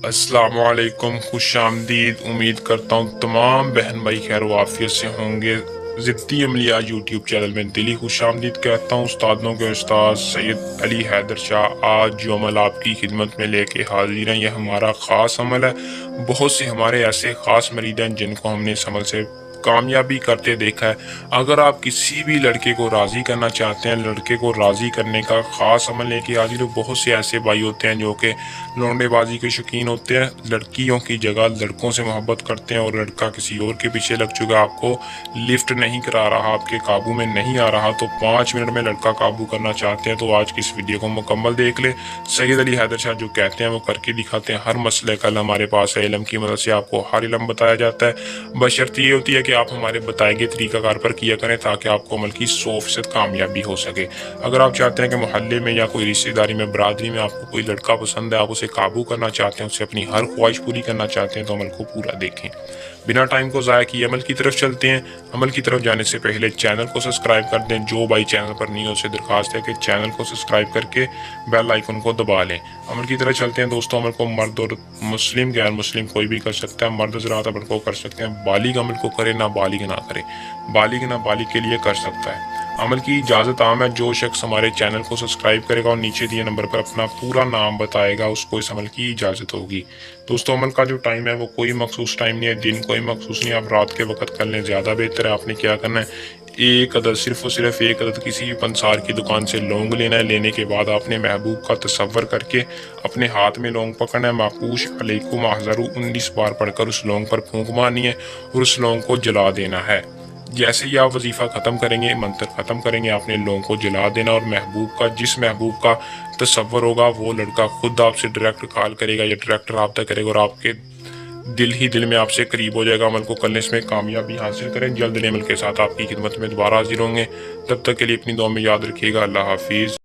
अस्सलाम वालेकुम, खुश आमदीद। उम्मीद करता हूँ तमाम बहन भाई खैर वाफियत से होंगे। ज़िद्दी अमलिया यूट्यूब चैनल में दिली खुश आमदीद कहता हूँ। उस्तादों के उस्ताद सैयद अली हैदर शाह आज जो अमल आपकी खिदमत में लेके हाजिर हैं, यह हमारा ख़ास अमल है। बहुत से हमारे ऐसे ख़ास मरीद हैं जिनको हमने इस अमल से कामयाबी करते देखा है। अगर आप किसी भी लड़के को राज़ी करना चाहते हैं, लड़के को राज़ी करने का ख़ास अमल लेके हाजिर हो। बहुत से ऐसे भाई होते हैं जो कि लौंडेबाजी के शौकीन होते हैं, लड़कियों की जगह लड़कों से मोहब्बत करते हैं और लड़का किसी और के पीछे लग चुका है, आपको लिफ्ट नहीं करा रहा, आपके काबू में नहीं आ रहा, तो 5 मिनट में लड़का काबू करना चाहते हैं तो आज की इस वीडियो को मुकम्मल देख ले। सैयद अली हैदर शाह जो कहते हैं वो करके दिखाते हैं। हर मसले कल हमारे पास है, इल्म की मदद से आपको हर इल्म बताया जाता है। बशर्त ये होती है कि आप हमारे बताए गए तरीकाकार पर किया करें ताकि आपको अमल की 100% कामयाबी हो सके। अगर आप चाहते हैं कि मोहल्ले में या कोई रिश्तेदारी में, बरादरी में आपको कोई लड़का पसंद है, आप उसे काबू करना चाहते हैं, उससे अपनी हर ख्वाहिश पूरी करना चाहते हैं, तो अमल को पूरा देखें। बिना टाइम को ज़ाया किए अमल की तरफ चलते हैं। अमल की तरफ जाने से पहले चैनल को सब्सक्राइब कर दें। जो भाई चैनल पर नहीं हो उसे दरख्वास्त है कि चैनल को सब्सक्राइब करके बेल आइकन को दबा लें। अमल की तरफ चलते हैं दोस्तों। अमल को मर्द और मुस्लिम गैर मुस्लिम कोई भी कर सकता है। मर्द हज़रात अमल को कर सकते हैं, बालिग अमल को करे, ना बालिग ना करे। बालिग ना बालिग के लिए कर सकता है। अमल की इजाज़त आम है। जो शख्स हमारे चैनल को सब्सक्राइब करेगा और नीचे दिए नंबर पर अपना पूरा नाम बताएगा, उसको इस अमल की इजाज़त होगी। दोस्तों अमल का जो टाइम है वो कोई मखसूस टाइम नहीं है, दिन कोई मखसूस नहीं है। आप रात के वक्त कर लें ज़्यादा बेहतर है। आपने क्या करना है, एक अदद, सिर्फ और सिर्फ एक अदद किसी भी पंसार की दुकान से लौंग लेना है। लेने के बाद आपने महबूब का तसव्वुर करके अपने हाथ में लौंग पकड़ना है। माकूश अलैकुम अहज़रू 19 बार पढ़कर उस लौंग पर फूंक मारनी है और उस लौंग को जला देना है। जैसे ही आप वजीफ़ा ख़त्म करेंगे, मंत्र ख़त्म करेंगे, आपने लोगों को जला देना और महबूब का, जिस महबूब का तसव्वुर होगा वो लड़का खुद आपसे डायरेक्ट कॉल करेगा या डायरेक्ट रब्ता करेगा और आपके दिल ही दिल में आपसे करीब हो जाएगा। अमल को करने इसमें कामयाबी हासिल करें। जल्द अमल के साथ आपकी खिदमत में दोबारा हाजिर होंगे। तब तक के लिए अपनी दुआ में याद रखिएगा। अल्लाह हाफिज़।